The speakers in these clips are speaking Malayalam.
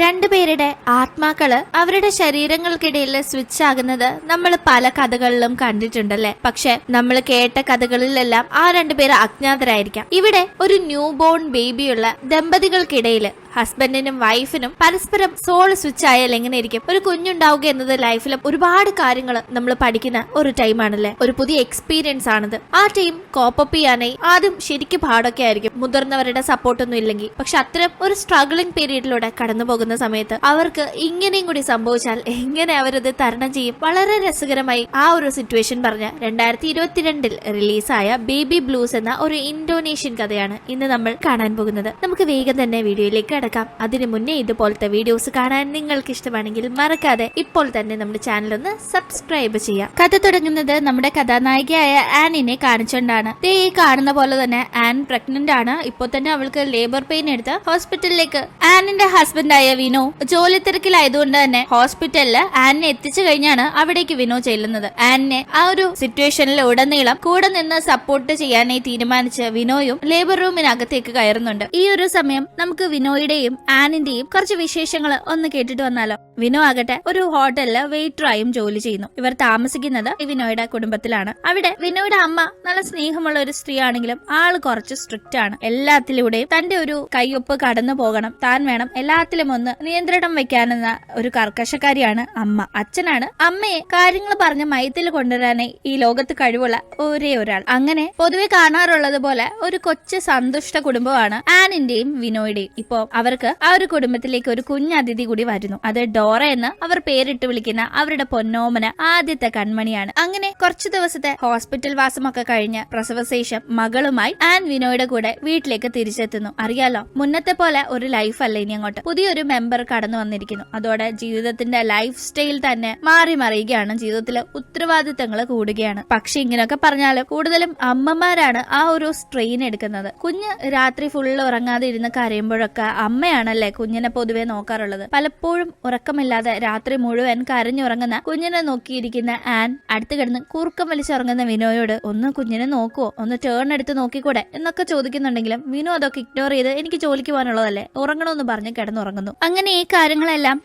രണ്ടുപേരുടെ ആത്മാക്കള് അവരുടെ ശരീരങ്ങൾക്കിടയിൽ സ്വിച്ച് ആകുന്നത് നമ്മൾ പല കഥകളിലും കണ്ടിട്ടുണ്ടല്ലേ. പക്ഷെ നമ്മൾ കേട്ട കഥകളിലെല്ലാം ആ രണ്ടുപേര് അജ്ഞാതരായിരിക്കാം. ഇവിടെ ഒരു ന്യൂ ബോൺ ബേബിയുള്ള ദമ്പതികൾക്കിടയില് ഹസ്ബൻഡിനും വൈഫിനും പരസ്പരം സോൾ സ്വിച്ച് ആയാൽ എങ്ങനെയിരിക്കും. ഒരു കുഞ്ഞുണ്ടാവുക എന്നത് ലൈഫിലും ഒരുപാട് കാര്യങ്ങൾ നമ്മൾ പഠിക്കുന്ന ഒരു ടൈമാണല്ലേ. ഒരു പുതിയ എക്സ്പീരിയൻസ് ആണിത്. ആ ടൈം കോപ്പപ്പ് ചെയ്യാനായി ആദ്യം ശരിക്കും പാടൊക്കെ ആയിരിക്കും, മുതിർന്നവരുടെ സപ്പോർട്ടൊന്നും ഇല്ലെങ്കിൽ. പക്ഷെ അത്തരം ഒരു സ്ട്രഗിളിംഗ് പീരീഡിലൂടെ കടന്നു പോകുന്ന സമയത്ത് അവർക്ക് ഇങ്ങനെയും കൂടി സംഭവിച്ചാൽ എങ്ങനെ അവരത് തരണം ചെയ്യും. വളരെ രസകരമായി ആ ഒരു സിറ്റുവേഷൻ പറഞ്ഞ 2022 റിലീസായ ബേബി ബ്ലൂസ് എന്ന ഒരു ഇന്തോനേഷ്യൻ കഥയാണ് ഇന്ന് നമ്മൾ കാണാൻ പോകുന്നത്. നമുക്ക് വേഗം തന്നെ വീഡിയോയിലേക്ക് കടക്കാം. അതിനു മുന്നേ ഇതുപോലത്തെ വീഡിയോസ് കാണാൻ നിങ്ങൾക്ക് ഇഷ്ടമാണെങ്കിൽ മറക്കാതെ ഇപ്പോൾ തന്നെ നമ്മുടെ ചാനൽ ഒന്ന് സബ്സ്ക്രൈബ് ചെയ്യാം. കഥ തുടങ്ങുന്നത് നമ്മുടെ കഥാനായികയായ ആനിനെ കാണിച്ചുകൊണ്ടാണ്. ഈ കാണുന്ന പോലെ തന്നെ ആൻ പ്രഗ്നന്റ് ആണ്. ഇപ്പോൾ തന്നെ അവൾക്ക് ലേബർ പെയിൻ എടുത്ത് ഹോസ്പിറ്റലിലേക്ക് ആനിന്റെ ഹസ്ബൻഡായ വിനോ ജോലി തിരക്കിലായതുകൊണ്ട് തന്നെ ഹോസ്പിറ്റലില് ആനിനെ എത്തിച്ചു കഴിഞ്ഞാണ് അവിടേക്ക് വിനോ ചെല്ലുന്നത്. ആനിനെ ആ ഒരു സിറ്റുവേഷനിൽ ഉടനീളം കൂടെ നിന്ന് സപ്പോർട്ട് ചെയ്യാനായി തീരുമാനിച്ച് വിനോയും ലേബർ റൂമിനകത്തേക്ക് കയറുന്നുണ്ട്. ഈ ഒരു സമയം നമുക്ക് വിനോയുടെയും ആനിന്റെയും കുറച്ച് വിശേഷങ്ങൾ ഒന്ന് കേട്ടിട്ട് വന്നാലോ. വിനോ ആകട്ടെ ഒരു ഹോട്ടലില് വെയിറ്ററായും ജോലി ചെയ്യുന്നു. ഇവർ താമസിക്കുന്നത് വിനോയുടെ കുടുംബത്തിലാണ്. അവിടെ വിനോയുടെ അമ്മ നല്ല സ്നേഹമുള്ള ഒരു സ്ത്രീ ആണെങ്കിലും ആള് കുറച്ച് സ്ട്രിക്റ്റ് ആണ്. എല്ലാത്തിലൂടെയും തന്റെ ഒരു കയ്യൊപ്പ് കടന്നു പോകണം, താൻ വേണം എല്ലാത്തിലും ഒന്ന് നിയന്ത്രണം വെക്കാനെന്ന ഒരു കർക്കശക്കാരിയാണ് അമ്മ. അച്ഛനാണ് അമ്മയെ കാര്യങ്ങൾ പറഞ്ഞ് മയത്തിൽ കൊണ്ടുവരാനായി ഈ ലോകത്ത് കഴിവുള്ള ഒരേ ഒരാൾ. അങ്ങനെ പൊതുവെ കാണാറുള്ളത് പോലെ ഒരു കൊച്ചു സന്തുഷ്ട കുടുംബമാണ് ആനിന്റെയും വിനോയുടെയും. ഇപ്പോ അവർക്ക് ആ ഒരു കുടുംബത്തിലേക്ക് ഒരു കുഞ്ഞതിഥി കൂടി വരുന്നു. അത് ഡോറ എന്ന് അവർ പേരിട്ട് വിളിക്കുന്ന അവരുടെ പൊന്നോമന ആദ്യത്തെ കൺമണിയാണ്. അങ്ങനെ കുറച്ചു ദിവസത്തെ ഹോസ്പിറ്റൽ വാസമൊക്കെ കഴിഞ്ഞ് പ്രസവശേഷം മകളുമായി ആൻ വിനോയുടെ കൂടെ വീട്ടിലേക്ക് തിരിച്ചെത്തുന്നു. അറിയാലോ, മുന്നത്തെ പോലെ ഒരു ലൈഫ് അല്ല ഇനി അങ്ങോട്ട്. പുതിയൊരു മെമ്പർ കടന്നു വന്നിരിക്കുന്നു. അതോടെ ജീവിതത്തിന്റെ ലൈഫ് സ്റ്റൈൽ തന്നെ മാറി മറിയുകയാണ്. ജീവിതത്തിലെ ഉത്തരവാദിത്തങ്ങൾ കൂടുകയാണ്. പക്ഷെ ഇങ്ങനെയൊക്കെ പറഞ്ഞാലും കൂടുതലും അമ്മമാരാണ് ആ ഒരു സ്ട്രെയിൻ എടുക്കുന്നത്. കുഞ്ഞ് രാത്രി ഫുള്ള് ഉറങ്ങാതെ ഇരുന്ന് കരയുമ്പോഴൊക്കെ അമ്മയാണല്ലേ കുഞ്ഞിനെ പൊതുവെ നോക്കാറുള്ളത്. പലപ്പോഴും ഉറക്കമില്ലാതെ രാത്രി മുഴുവൻ കരഞ്ഞുറങ്ങുന്ന കുഞ്ഞിനെ നോക്കിയിരിക്കുന്ന ആൻ അടുത്ത് കിടന്ന് കൂർക്കം വലിച്ചുറങ്ങുന്ന വിനോയോട് ഒന്ന് കുഞ്ഞിനെ നോക്കുവോ, ഒന്ന് ടേൺ എടുത്ത് നോക്കിക്കൂടെ എന്നൊക്കെ ചോദിക്കുന്നുണ്ടെങ്കിലും വിനോ അതൊക്കെ ഇഗ്നോർ ചെയ്ത് എനിക്ക് ജോലിക്ക് പോകാനുള്ളതല്ലേ, ഉറങ്ങണമെന്ന് പറഞ്ഞ് കിടന്നുറങ്ങുന്നു. അങ്ങനെ ഈ കാര്യങ്ങളെല്ലാം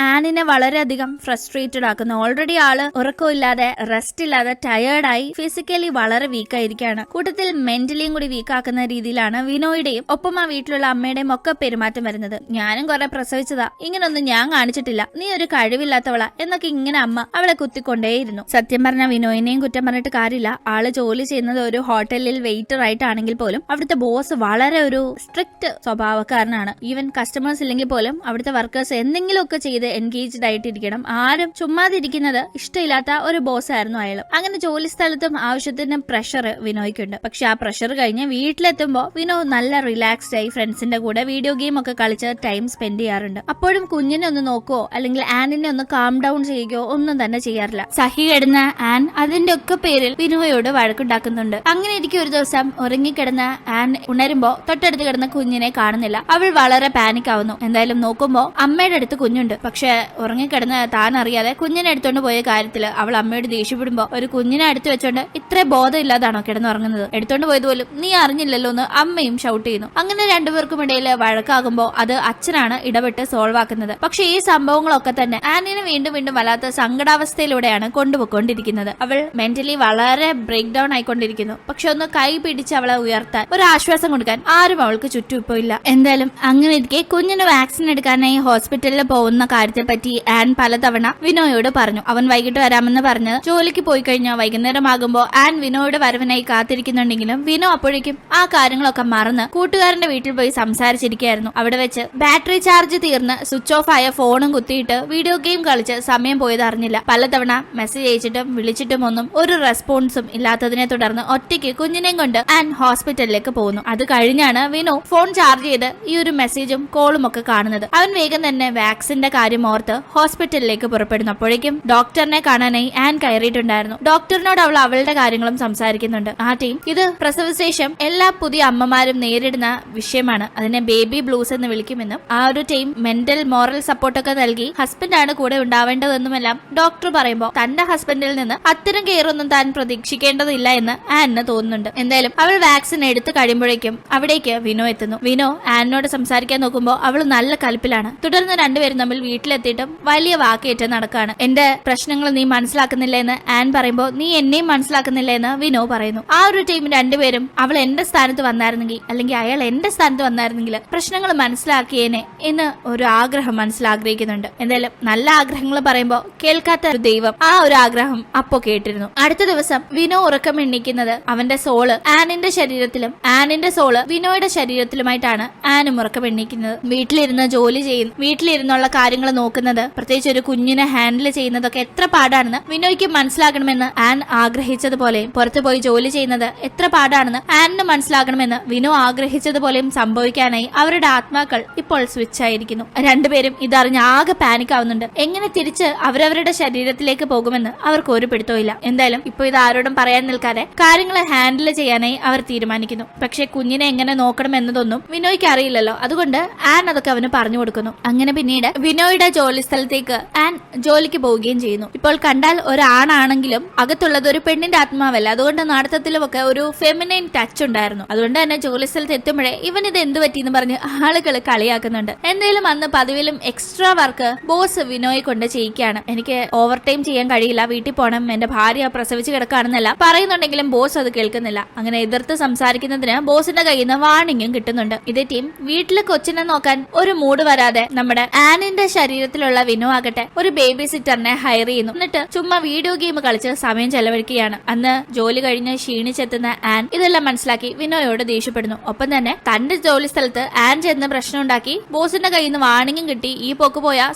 ആനിനെ വളരെയധികം ഫ്രസ്ട്രേറ്റഡ് ആക്കുന്നു. ഓൾറെഡി ആള് ഉറക്കമില്ലാതെ റെസ്റ്റ് ഇല്ലാതെ ടയേർഡായി ഫിസിക്കലി വളരെ വീക്കായിരിക്കുകയാണ്. കൂട്ടത്തിൽ മെന്റലിയും കൂടി വീക്കാക്കുന്ന രീതിയിലാണ് വിനോയുടെയും ഒപ്പം ആ വീട്ടിലുള്ള അമ്മയുടെയും ഒക്കെ പെരുമാറ്റം വരുന്നത്. ഞാനും കുറെ പ്രസവിച്ചതാ, ഇങ്ങനൊന്നും ഞാൻ കാണിച്ചിട്ടില്ല, നീ ഒരു കഴിവില്ലാത്തവളാ എന്നൊക്കെ ഇങ്ങനെ അമ്മ അവളെ കുത്തിക്കൊണ്ടേയിരുന്നു. സത്യം പറഞ്ഞ വിനോയിനെയും കുറ്റം പറഞ്ഞിട്ട് കാര്യമില്ല. ആള് ജോലി ചെയ്യുന്നത് ഒരു ഹോട്ടലിൽ വെയിറ്റർ ആയിട്ടാണെങ്കിൽ പോലും അവിടുത്തെ ബോസ് വളരെ ഒരു സ്ട്രിക്റ്റ് സ്വഭാവക്കാരനാണ്. ഈവൻ കസ്റ്റമേഴ്സ് ഇല്ലെങ്കിൽ പോലും അവിടുത്തെ വർക്കേഴ്സ് എന്തെങ്കിലുമൊക്കെ ചെയ്ത് എൻഗേജ്ഡ് ആയിട്ടിരിക്കണം. ആരും ചുമ്മാതിരിക്കുന്നത് ഇഷ്ടമില്ലാത്ത ഒരു ബോസ് ആയിരുന്നു അയാൾ. അങ്ങനെ ജോലി സ്ഥലത്തും ആവശ്യത്തിന് പ്രഷർ വിനോയ്ക്കുണ്ട്. പക്ഷെ ആ പ്രഷർ കഴിഞ്ഞ് വീട്ടിലെത്തുമ്പോ വിനോ നല്ല റിലാക്സ്ഡ് ആയി ഫ്രണ്ട്സിന്റെ കൂടെ വീഡിയോ ഗെയിം ഒക്കെ കളിച്ച് ടൈം സ്പെൻഡ് ചെയ്യാറുണ്ട്. അപ്പോഴും കുഞ്ഞിനെ ഒന്ന് നോക്കുവോ അല്ലെങ്കിൽ ആനിനെ ഒന്ന് കാം ഡൗൺ ചെയ്യുകയോ ഒന്നും തന്നെ ചെയ്യാറില്ല. സഹി കിടന്ന ആൻ അതിന്റെ ഒക്കെ പേരിൽ വിനോയോട് വഴക്കുണ്ടാക്കുന്നുണ്ട്. അങ്ങനെ ഇരിക്കും ഒരു ദിവസം ഉറങ്ങിക്കിടന്ന ആൻ ഉണരുമ്പോ തൊട്ടടുത്ത് കിടന്ന കുഞ്ഞിനെ കാണുന്നില്ല. അവൾ വളരെ പാനിക് ആവുന്നു. എന്തായാലും നോക്കുമ്പോ അമ്മയുടെ അടുത്ത് കുഞ്ഞുണ്ട്. പക്ഷെ ഉറങ്ങിക്കിടന്ന് താൻ അറിയാതെ കുഞ്ഞിനെ എടുത്തോണ്ട് പോയ കാര്യത്തില് അവൾ അമ്മയോട് ദേഷ്യപ്പെടുമ്പോ ഒരു കുഞ്ഞിനെ അടുത്ത് വെച്ചോണ്ട് ഇത്ര ബോധം ഇല്ലാതാണോ കിടന്നുറങ്ങുന്നത്, എടുത്തോണ്ട് പോയത് പോലും നീ അറിഞ്ഞില്ലല്ലോ എന്ന് അമ്മയും ഷൗട്ട് ചെയ്യുന്നു. അങ്ങനെ രണ്ടുപേർക്കും ഇടയിൽ വഴക്കാകുമ്പോ അത് അച്ഛനാണ് ഇടപെട്ട് സോൾവ് ആക്കുന്നത്. പക്ഷെ ഈ സംഭവങ്ങളൊക്കെ തന്നെ ആനിനെ വീണ്ടും വീണ്ടും വല്ലാത്ത സങ്കടാവസ്ഥയിലൂടെയാണ് കൊണ്ടുപോയിക്കൊണ്ടിരിക്കുന്നത്. അവൾ മെന്റലി വളരെ ബ്രേക്ക് ഡൗൺ ആയിക്കൊണ്ടിരിക്കുന്നു. പക്ഷെ ഒന്ന് കൈ പിടിച്ച് അവളെ ഉയർത്താൻ ഒരു ആശ്വാസം കൊടുക്കാൻ ആരും അവൾക്ക് ചുറ്റും ഇപ്പോ ഇല്ല. എന്തായാലും അങ്ങനെ ഇരിക്കെ കുഞ്ഞിന് വാക്സിൻ എടുക്കാനായി ഹോസ്പിറ്റലിൽ പോകുന്ന കാര്യത്തെ പറ്റി ആൻ പലതവണ വിനോയോട് പറഞ്ഞു. അവൻ വൈകിട്ട് വരാമെന്ന് പറഞ്ഞ് ജോലിക്ക് പോയി കഴിഞ്ഞാൽ വൈകുന്നേരം ആകുമ്പോ ആൻ വിനോയുടെ വരവിനായി കാത്തിരിക്കുന്നുണ്ടെങ്കിലും വിനോ അപ്പോഴേക്കും ആ കാര്യങ്ങളൊക്കെ മറന്ന് കൂട്ടുകാരന്റെ വീട്ടിൽ പോയി സംസാരിച്ചിരിക്കുകയായിരുന്നു. അവിടെ വെച്ച് ബാറ്ററി ചാർജ് തീർന്ന് സ്വിച്ച് ഓഫ് ആയ ഫോണും കുത്തിയിട്ട് വീഡിയോ ഗെയിം കളിച്ച് സമയം പോയത് അറിഞ്ഞില്ല. പലതവണ മെസ്സേജ് അയച്ചിട്ടും വിളിച്ചിട്ടും ഒന്നും ഒരു റെസ്പോൺസും ഇല്ലാത്തതിനെ തുടർന്ന് ഒറ്റയ്ക്ക് കുഞ്ഞിനെയും കൊണ്ട് ആൻ ഹോസ്പിറ്റലിലേക്ക് പോകുന്നു. അത് കഴിഞ്ഞാണ് വിനോ ഫോൺ ചാർജ് ചെയ്ത് ഈ ഒരു മെസ്സേജും കോളും ഒക്കെ കാണുന്നത്. അവൻ വേഗം തന്നെ വാക്സിന്റെ കാര്യം ഓർത്ത് ഹോസ്പിറ്റലിലേക്ക് പുറപ്പെടുന്നു. അപ്പോഴേക്കും ഡോക്ടറിനെ കാണാനായി ആൻ കയറിയിട്ടുണ്ടായിരുന്നു. ഡോക്ടറിനോട് അവൾ അവളുടെ കാര്യങ്ങളും സംസാരിക്കുന്നുണ്ട്. ആ ടീം ഇത് പ്രസവശേഷം എല്ലാ പുതിയ അമ്മമാരും നേരിടുന്ന വരുന്ന വിഷയമാണ്. അതിനെ ബേബി ബ്ലൂസ് എന്ന് വിളിക്കുമെന്നും ആ ഒരു ടീം മെന്റൽ മോറൽ സപ്പോർട്ടൊക്കെ നൽകി ഹസ്ബൻഡാണ് കൂടെ ഉണ്ടാവേണ്ടതെന്നുമെല്ലാം ഡോക്ടർ പറയുമ്പോൾ തന്റെ ഹസ്ബൻഡിൽ നിന്ന് അത്തരം കെയർ ഒന്നും താൻ പ്രതീക്ഷിക്കേണ്ടതില്ല എന്ന് ആനിന് തോന്നുന്നുണ്ട്. എന്തായാലും അവൾ വാക്സിൻ എടുത്തു കഴിയുമ്പോഴേക്കും അവിടേക്ക് വിനോ എത്തുന്നു. വിനോ ആനിനോട് സംസാരിക്കാൻ നോക്കുമ്പോൾ അവൾ നല്ല കലിപ്പിലാണ്. തുടർന്ന് രണ്ടുപേരും തമ്മിൽ വീട്ടിലെത്തിയിട്ടും വലിയ വാക്കേറ്റം നടക്കാണ്. എന്റെ പ്രശ്നങ്ങൾ നീ മനസ്സിലാക്കുന്നില്ല എന്ന് ആൻ പറയുമ്പോൾ നീ എന്നെയും മനസ്സിലാക്കുന്നില്ല എന്ന് വിനോ പറയുന്നു. ആ ഒരു ടീം രണ്ടുപേരും അവൾ എന്റെ സ്ഥാനത്ത് വന്നായിരുന്നെങ്കിൽ അല്ലെങ്കിൽ അയാൾ എന്റെ സ്ഥാനത്ത് വന്നായിരുന്നെങ്കിൽ പ്രശ്നങ്ങൾ മനസ്സിലാക്കിയേനെ എന്ന് ഒരു ആഗ്രഹം മനസ്സിലാഗ്രഹിക്കുന്നുണ്ട്. എന്തായാലും നല്ല ആഗ്രഹങ്ങൾ പറയുമ്പോൾ കേൾക്കാത്ത ഒരു ദൈവം ആ ഒരു ആഗ്രഹം അപ്പോ കേട്ടിരുന്നു. അടുത്ത ദിവസം വിനോ ഉറക്കം എണ്ണിക്കുന്നത് അവന്റെ സോള് ആനിന്റെ ശരീരത്തിലും ആനിന്റെ സോള് വിനോയുടെ ശരീരത്തിലുമായിട്ടാണ് ആനും ഉറക്കം എണ്ണിക്കുന്നത്. വീട്ടിലിരുന്ന് ജോലി ചെയ്യുന്നു, വീട്ടിലിരുന്നുള്ള കാര്യങ്ങൾ നോക്കുന്നത്, പ്രത്യേകിച്ച് ഒരു കുഞ്ഞിനെ ഹാൻഡിൽ ചെയ്യുന്നതൊക്കെ എത്ര പാടാണെന്ന് വിനോയ്ക്ക് മനസ്സിലാക്കണമെന്ന് ആൻ ആഗ്രഹിച്ചതുപോലെയും പുറത്തുപോയി ജോലി ചെയ്യുന്നത് എത്ര പാടാണെന്ന് ആനിന് മനസ്സിലാക്കണമെന്ന് വിനോ ആഗ്രഹിച്ചതുപോലെയും സംഭവിക്കാനായി അവരുടെ ആത്മാക്കൾ ഇപ്പോൾ സ്വിച്ച് ആയിരിക്കുന്നു. രണ്ടുപേരും ഇതറിഞ്ഞ് ആകെ പാനിക് ആവുന്നുണ്ട്. എങ്ങനെ തിരിച്ച് അവരവരുടെ ശരീരത്തിലേക്ക് പോകുമെന്ന് അവർക്ക് ഒരു പിടുത്തമില്ല. എന്തായാലും ഇപ്പൊ ഇത് ആരോടും പറയാൻ നിൽക്കാതെ കാര്യങ്ങളെ ഹാൻഡിൽ ചെയ്യാനായി അവർ തീരുമാനിക്കുന്നു. പക്ഷെ കുഞ്ഞിനെ എങ്ങനെ നോക്കണം എന്നതൊന്നും വിനോയ്ക്ക് അറിയില്ലല്ലോ. അതുകൊണ്ട് ആൻ അതൊക്കെ അവന് പറഞ്ഞു കൊടുക്കുന്നു. അങ്ങനെ പിന്നീട് വിനോയുടെ ജോലി സ്ഥലത്തേക്ക് ആൻ ജോലിക്ക് പോവുകയും ചെയ്യുന്നു. ഇപ്പോൾ കണ്ടാൽ ഒരാണാണെങ്കിലും അകത്തുള്ളത് ഒരു പെണ്ണിന്റെ ആത്മാവല്ല. അതുകൊണ്ട് നടത്തത്തിലുമൊക്കെ ഒരു ഫെമിനൈൻ ടച്ച് ഉണ്ടായിരുന്നു. അതുകൊണ്ട് തന്നെ ജോലി സ്ഥലത്ത് എത്തുമ്പോഴേ ഇവൻ ഇത് എന്ത് പറ്റിയെന്ന് പറഞ്ഞ് ആളുകൾ കളിയാക്കുന്നുണ്ട്. എന്തായാലും അന്ന് പതിവിലും എക്സ്ട്രാ വർക്ക് ബോസ് വിനോയെ കൊണ്ട് ചെയ്യിക്കുകയാണ്. എനിക്ക് ഓവർ ടൈം ചെയ്യാൻ കഴിയില്ല, വീട്ടിൽ പോകണം, എന്റെ ഭാര്യ പ്രസവിച്ച് കിടക്കുകയാണെന്നല്ല പറയുന്നുണ്ടെങ്കിലും ബോസ് അത് കേൾക്കുന്നില്ല. അങ്ങനെ എതിർത്ത് സംസാരിക്കുന്നതിന് ബോസിന്റെ കയ്യിൽ നിന്ന് വാണിംഗും കിട്ടുന്നുണ്ട്. ഇതേ ടീം വീട്ടിലെ കൊച്ചിനെ നോക്കാൻ ഒരു മൂഡ് വരാതെ നമ്മുടെ ആനിന്റെ ശരീരത്തിലുള്ള വിനോ ആകട്ടെ ഒരു ബേബി സിറ്ററിനെ ഹയർ ചെയ്യുന്നു. എന്നിട്ട് ചുമ്മാ വീഡിയോ ഗെയിം കളിച്ച് സമയം ചെലവഴിക്കുകയാണ്. അന്ന് ജോലി കഴിഞ്ഞ് ക്ഷീണിച്ചെത്തുന്ന ആൻ ഇതെല്ലാം മനസ്സിലാക്കി വിനോയോട് ദേഷ്യപ്പെടുന്നു. ഒപ്പം തന്നെ തന്റെ ജോലി സ്ഥലത്ത് ആൻ ചെന്ന് പ്രശ്നം ഉണ്ടാക്കി ബോസിന്റെ കയ്യിൽ നിന്ന് വാണിംഗും കിട്ടി. ഈ പോക്ക് പോയാൽ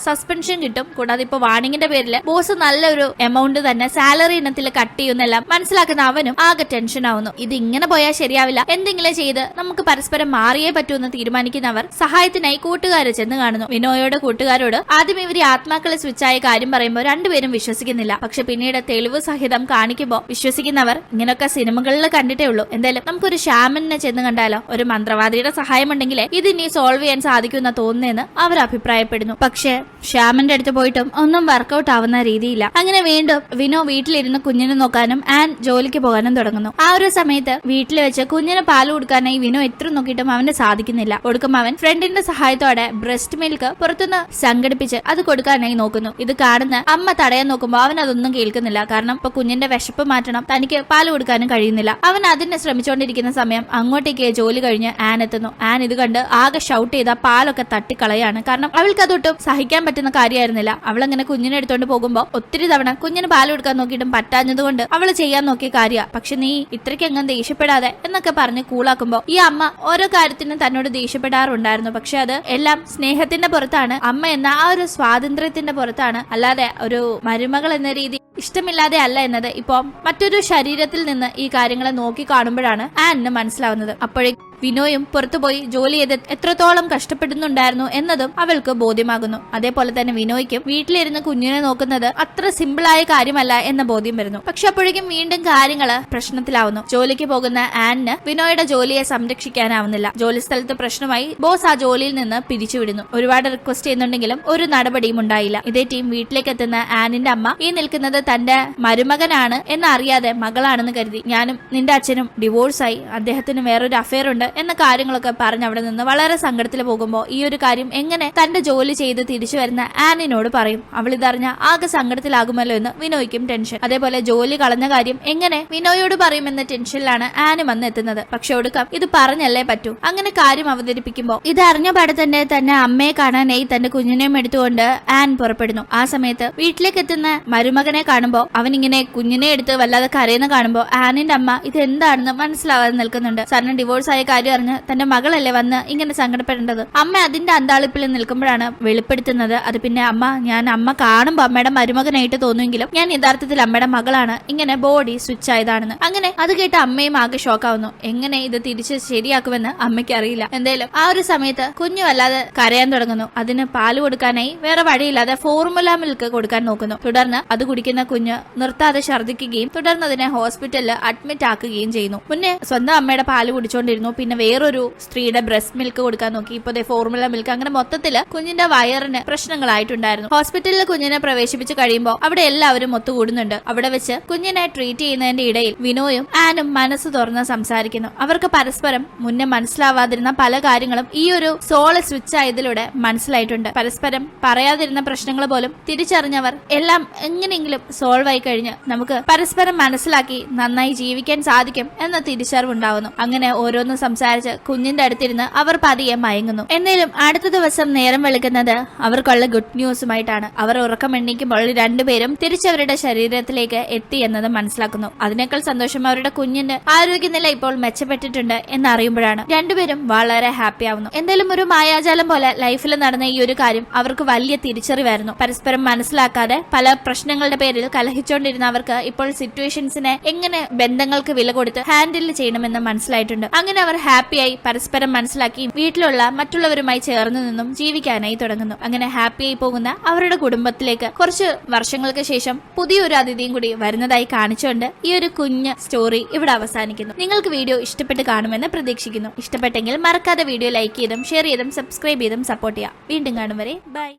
സസ്പെൻഷൻ കിട്ടും. കൂടാതെ ഇപ്പൊ വാണിംഗിന്റെ പേരിൽ ബോസ് നല്ലൊരു എമൗണ്ട് തന്നെ സാലറി ഇനത്തിൽ കട്ട് ചെയ്യുന്നെല്ലാം മനസ്സിലാക്കുന്ന അവനും ആകെ ടെൻഷൻ ആവുന്നു. ഇത് ഇങ്ങനെ പോയാൽ ശരിയാവില്ല, എന്തെങ്കിലും ചെയ്ത് നമുക്ക് പരസ്പരം മാറിയേ പറ്റൂ എന്ന് തീരുമാനിക്കുന്നവർ സഹായത്തിനായി കൂട്ടുകാരെ ചെന്ന് കാണുന്നു. വിനോയോട് കൂട്ടുകാരോട് ആദ്യം ഇവര് ആത്മാക്കളെ സ്വിച്ചായ കാര്യം പറയുമ്പോൾ രണ്ടുപേരും വിശ്വസിക്കുന്നില്ല. പക്ഷെ പിന്നീട് തെളിവ് സഹിതം കാണിക്കുമ്പോൾ വിശ്വസിക്കുന്നവർ ഇങ്ങനെയൊക്കെ സിനിമകളിൽ കണ്ടിട്ടേ ഉള്ളൂ. എന്തായാലും നമുക്കൊരു ഷാമനെ ചെന്ന് കണ്ടാലോ, ഒരു മന്ത്രവാദിയുടെ സഹായമുണ്ടെങ്കിലേ ഇത് ഇനി സോൾവ് ചെയ്യാൻ സാധിക്കുമെന്ന് തോന്നുന്നതെന്ന് അവർ അഭിപ്രായപ്പെടുന്നു. പക്ഷെ ഷ്യാമന്റെ അടുത്ത് പോയിട്ടും ഒന്നും വർക്കൗട്ട് ആവുന്ന രീതിയില്ല. അങ്ങനെ വീണ്ടും വിനോ വീട്ടിലിരുന്ന് കുഞ്ഞിനെ നോക്കാനും ആൻ ജോലിക്ക് പോകാനും തുടങ്ങുന്നു. ആ ഒരു സമയത്ത് വീട്ടിൽ വെച്ച് കുഞ്ഞിന് പാല് കൊടുക്കാനായി വിനോ എത്ര നോക്കിയിട്ടും അവന് സാധിക്കുന്നില്ല. കൊടുക്കും അവൻ ഫ്രണ്ടിന്റെ സഹായത്തോടെ ബ്രസ്റ്റ് മിൽക്ക് പുറത്തുനിന്ന് സംഘടിപ്പിച്ച് അത് കൊടുക്കാനായി നോക്കുന്നു. ഇത് കാണുന്ന അമ്മ തടയാൻ നോക്കുമ്പോൾ അവൻ അതൊന്നും കേൾക്കുന്നില്ല. കാരണം ഇപ്പൊ കുഞ്ഞിന്റെ വിശപ്പ് മാറ്റണം, തനിക്ക് പാല് കൊടുക്കാനും കഴിയുന്നില്ല. അവൻ അതിനെ ശ്രമിച്ചുകൊണ്ടിരിക്കുന്ന സമയം അങ്ങോട്ടേക്ക് ജോലി കഴിഞ്ഞ് ആൻ എത്തുന്നു. ആൻ ഇത് കണ്ട് ആകെ ഷൗട്ട് ചെയ്ത പാലൊക്കെ തട്ടിക്കളയാണ്. കാരണം അവൾക്ക് അതൊട്ടും സഹിക്കാൻ പറ്റുന്ന കാര്യമായിരുന്നില്ല. അവൾ അങ്ങനെ കുഞ്ഞിനെ എടുത്തോണ്ട് പോകുമ്പോൾ ഒത്തിരി തവണ കുഞ്ഞിന് പാല് കൊടുക്കാൻ നോക്കിയിട്ടും പറ്റാഞ്ഞതുകൊണ്ട് അവൾ ചെയ്യാൻ നോക്കിയ കാര്യ. പക്ഷെ നീ ഇത്രയ്ക്ക് എങ്ങനെ ദേഷ്യപ്പെടാതെ എന്നൊക്കെ പറഞ്ഞ് കൂളാക്കുമ്പോ ഈ അമ്മ ഓരോ കാര്യത്തിനും തന്നോട് ദേഷ്യപ്പെടാറുണ്ടായിരുന്നു. പക്ഷെ അത് എല്ലാം സ്നേഹത്തിന്റെ പുറത്താണ്, അമ്മ എന്ന ആ ഒരു സ്വാതന്ത്ര്യത്തിന്റെ പുറത്താണ്, അല്ലാതെ ഒരു മരുമകൾ എന്ന രീതി ഇഷ്ടമില്ലാതെ അല്ല എന്നത് ഇപ്പൊ മറ്റൊരു ശരീരത്തിൽ നിന്ന് ഈ കാര്യങ്ങളെ നോക്കി കാണുമ്പോഴാണ് ആനിന് മനസ്സിലാവുന്നത്. അപ്പോഴേ വിനോയും പുറത്തുപോയി ജോലി ചെയ്ത് എത്രത്തോളം കഷ്ടപ്പെടുന്നുണ്ടായിരുന്നു എന്നതും അവൾക്ക് ബോധ്യമാകുന്നു. അതേപോലെ തന്നെ വിനോയ്ക്കും വീട്ടിലിരുന്ന് കുഞ്ഞിനെ നോക്കുന്നത് അത്ര സിമ്പിളായ കാര്യമല്ല എന്ന ബോധ്യം വരുന്നു. പക്ഷെ അപ്പോഴേക്കും വീണ്ടും കാര്യങ്ങള് പ്രശ്നത്തിലാവുന്നു. ജോലിക്ക് പോകുന്ന ആനിന് വിനോയുടെ ജോലിയെ സംരക്ഷിക്കാനാവുന്നില്ല. ജോലി സ്ഥലത്ത് പ്രശ്നമായി ബോസ് ആ ജോലിയിൽ നിന്ന് പിരിച്ചുവിടുന്നു. ഒരുപാട് റിക്വസ്റ്റ് ചെയ്യുന്നുണ്ടെങ്കിലും ഒരു നടപടിയും ഉണ്ടായില്ല. ഇതേ ടീം വീട്ടിലേക്ക് എത്തുന്ന ആനിന്റെ അമ്മ ഈ നിൽക്കുന്നത് തന്റെ മരുമകനാണ് എന്നറിയാതെ മകളാണെന്ന് കരുതി. ഞാനും നിന്റെ അച്ഛനും ഡിവോഴ്സായി, അദ്ദേഹത്തിന് വേറൊരു അഫെയർ ഉണ്ട് എന്ന കാര്യങ്ങളൊക്കെ പറഞ്ഞ് അവിടെ നിന്ന് വളരെ സങ്കടത്തിൽ പോകുമ്പോൾ ഈ ഒരു കാര്യം എങ്ങനെ തന്റെ ജോലി ചെയ്ത് തിരിച്ചു വരുന്ന ആനിനോട് പറയും. അവൾ ഇതറിഞ്ഞ ആകെ സങ്കടത്തിലാകുമല്ലോ എന്ന് വിനോയ്ക്കും ടെൻഷൻ. അതേപോലെ ജോലി കളഞ്ഞ കാര്യം എങ്ങനെ വിനോയോട് പറയുമെന്ന ടെൻഷനിലാണ് ആനി വന്ന് എത്തുന്നത്. പക്ഷെ ഒടുക്കം ഇത് പറഞ്ഞല്ലേ പറ്റൂ. അങ്ങനെ കാര്യം അവതരിപ്പിക്കുമ്പോൾ ഇതറിഞ്ഞ പാടെ തന്നെ അമ്മയെ കാണാനായി തന്റെ കുഞ്ഞിനെയും എടുത്തുകൊണ്ട് ആൻ പുറപ്പെടുന്നു. ആ സമയത്ത് വീട്ടിലേക്ക് എത്തുന്ന മരുമകനെ കാണുമ്പോൾ അവനിങ്ങനെ കുഞ്ഞിനെ എടുത്ത് വല്ലാതെ കരയുന്ന കാണുമ്പോൾ ആനിന്റെ അമ്മ ഇത് എന്താണെന്ന് മനസ്സിലാവാതെ നിൽക്കുന്നുണ്ട്. സാറിന് ഡിവോഴ്സ് ആയ കാര്യം അറിഞ്ഞ് തന്റെ മകളല്ലേ വന്ന് ഇങ്ങനെ സങ്കടപ്പെടേണ്ടത്. അമ്മ അതിന്റെ അന്താളിപ്പിൽ നിൽക്കുമ്പോഴാണ് വെളിപ്പെടുത്തുന്നത്. അത് പിന്നെ അമ്മ കാണുമ്പോ അമ്മയുടെ മരുമകനായിട്ട് തോന്നുമെങ്കിലും ഞാൻ യഥാർത്ഥത്തിൽ അമ്മയുടെ മകളാണ്, ഇങ്ങനെ ബോഡി സ്വിച്ച് ആയതാണെന്ന്. അങ്ങനെ അത് കേട്ട് അമ്മയും ആകെ ഷോക്കാവുന്നു. എങ്ങനെ ഇത് തിരിച്ച് ശരിയാക്കുമെന്ന് അമ്മയ്ക്ക് അറിയില്ല. എന്തായാലും ആ ഒരു സമയത്ത് കുഞ്ഞു വല്ലാതെ കരയാൻ തുടങ്ങുന്നു. അതിന് പാല് കൊടുക്കാനായി വേറെ വഴിയില്ലാതെ ഫോർമുല മിൽക്ക് കൊടുക്കാൻ നോക്കുന്നു. തുടർന്ന് അത് കുടിക്കുന്ന കുഞ്ഞ് നിർത്താതെ ഛർദ്ദിക്കുകയും തുടർന്ന് അതിനെ ഹോസ്പിറ്റലിൽ അഡ്മിറ്റ് ആക്കുകയും ചെയ്യുന്നു. മുന്നേ സ്വന്തം അമ്മയുടെ പാല് കുടിച്ചോണ്ടിരുന്നു, പിന്നെ പിന്നെ വേറൊരു സ്ത്രീയുടെ ബ്രസ്റ്റ് മിൽക്ക് കൊടുക്കാൻ നോക്കി. ഇപ്പൊ ഫോർമുല മിൽക്ക്, അങ്ങനെ മൊത്തത്തില് കുഞ്ഞിന്റെ വയറിന് പ്രശ്നങ്ങളായിട്ടുണ്ടായിരുന്നു. ഹോസ്പിറ്റലിൽ കുഞ്ഞിനെ പ്രവേശിപ്പിച്ച് കഴിയുമ്പോൾ അവിടെ എല്ലാവരും ഒത്തുകൂടുന്നുണ്ട്. അവിടെ വെച്ച് കുഞ്ഞിനെ ട്രീറ്റ് ചെയ്യുന്നതിന്റെ ഇടയിൽ വിനോയും ആനും മനസ്സ് തുറന്ന് സംസാരിക്കുന്നു. അവർക്ക് പരസ്പരം മുന്നേ മനസ്സിലാവാതിരുന്ന പല കാര്യങ്ങളും ഈ ഒരു സോള് സ്വിച്ച് ആയതിലൂടെ മനസ്സിലായിട്ടുണ്ട്. പരസ്പരം പറയാതിരുന്ന പ്രശ്നങ്ങൾ പോലും തിരിച്ചറിഞ്ഞവർ എല്ലാം എങ്ങനെയെങ്കിലും സോൾവ് ആയി കഴിഞ്ഞ് നമുക്ക് പരസ്പരം മനസ്സിലാക്കി നന്നായി ജീവിക്കാൻ സാധിക്കും എന്ന തിരിച്ചറിവുണ്ടാവുന്നു. അങ്ങനെ ഓരോന്നും സംസാരിച്ച് കുഞ്ഞിന്റെ അടുത്തിരുന്ന് അവർ പതിയെ മയങ്ങുന്നു. എന്നാലും അടുത്ത ദിവസം നേരം വെളുക്കുന്നത് അവർക്കുള്ള ഗുഡ് ന്യൂസുമായിട്ടാണ്. അവർ ഉറക്കം എണ്ണീക്കുമ്പോൾ രണ്ടുപേരും തിരിച്ചവരുടെ ശരീരത്തിലേക്ക് എത്തി എന്നത് മനസ്സിലാക്കുന്നു. അതിനേക്കാൾ സന്തോഷം അവരുടെ കുഞ്ഞിന്റെ ആരോഗ്യനില ഇപ്പോൾ മെച്ചപ്പെട്ടിട്ടുണ്ട് എന്നറിയുമ്പോഴാണ്. രണ്ടുപേരും വളരെ ഹാപ്പി ആവുന്നു. എന്തായാലും ഒരു മായാജാലം പോലെ ലൈഫിൽ നടന്ന ഈ ഒരു കാര്യം അവർക്ക് വലിയ തിരിച്ചറിവായിരുന്നു. പരസ്പരം മനസ്സിലാക്കാതെ പല പ്രശ്നങ്ങളുടെ പേരിൽ കലഹിച്ചുകൊണ്ടിരുന്ന അവർക്ക് ഇപ്പോൾ സിറ്റുവേഷൻസിനെ എങ്ങനെ ബന്ധങ്ങൾക്ക് വില കൊടുത്ത് ഹാൻഡിൽ ചെയ്യണമെന്ന് മനസ്സിലായിട്ടുണ്ട്. അങ്ങനെ അവർ ഹാപ്പിയായി പരസ്പരം മനസ്സിലാക്കി വീട്ടിലുള്ള മറ്റുള്ളവരുമായി ചേർന്ന് നിന്നും ജീവിക്കാനായി തുടങ്ങുന്നു. അങ്ങനെ ഹാപ്പിയായി പോകുന്ന അവരുടെ കുടുംബത്തിലേക്ക് കുറച്ച് വർഷങ്ങൾക്ക് ശേഷം പുതിയൊരു അതിഥിയും കൂടി വരുന്നതായി കാണിച്ചുകൊണ്ട് ഈ ഒരു കുഞ്ഞ് സ്റ്റോറി ഇവിടെ അവസാനിക്കുന്നു. നിങ്ങൾക്ക് വീഡിയോ ഇഷ്ടപ്പെട്ട് കാണുമെന്ന് പ്രതീക്ഷിക്കുന്നു. ഇഷ്ടപ്പെട്ടെങ്കിൽ മറക്കാതെ വീഡിയോ ലൈക്ക് ചെയ്തും ഷെയർ ചെയ്തും സബ്സ്ക്രൈബ് ചെയ്തും സപ്പോർട്ട് ചെയ്യാം. വീണ്ടും കാണും വരെ ബൈ.